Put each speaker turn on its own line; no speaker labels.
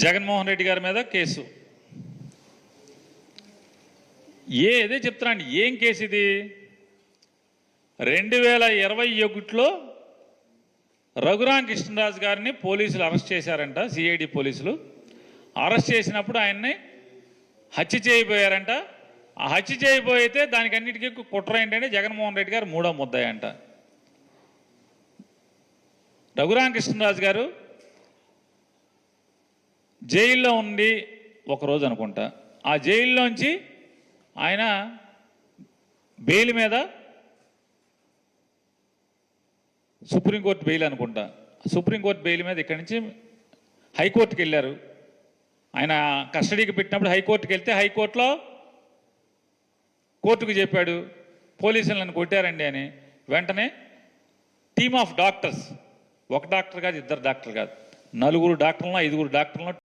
జగన్మోహన్ రెడ్డి గారి మీద కేసు. ఇదే చెప్తున్నాను. ఏం కేసు ఇది? 2021లో రఘురామ కృష్ణరాజు గారిని పోలీసులు అరెస్ట్ చేశారంట. సిఐడి పోలీసులు అరెస్ట్ చేసినప్పుడు ఆయన్ని హత్య చేయబోయారంట. ఆ హత్య చేయబోయితే దానికి అన్నిటికీ కుట్ర ఏంటంటే జగన్మోహన్ రెడ్డి గారు మూడో ముద్దాయి అంట. రఘురామ కృష్ణరాజు గారు జైల్లో ఉండి ఒకరోజు అనుకుంటా, ఆ జైల్లోంచి ఆయన బెయిల్ మీద, సుప్రీంకోర్టు బెయిల్ అనుకుంటా, సుప్రీంకోర్టు బెయిల్ మీద ఇక్కడి నుంచి హైకోర్టుకి వెళ్ళారు. ఆయన కస్టడీకి పెట్టినప్పుడు హైకోర్టుకి వెళ్తే హైకోర్టులో కోర్టుకు చెప్పాడు పోలీసులు నన్ను కొట్టారండి అని. వెంటనే టీమ్ ఆఫ్ డాక్టర్స్, ఒక డాక్టర్ కాదు, ఇద్దరు డాక్టర్ కాదు, 4 డాక్టర్లను 5 డాక్టర్లను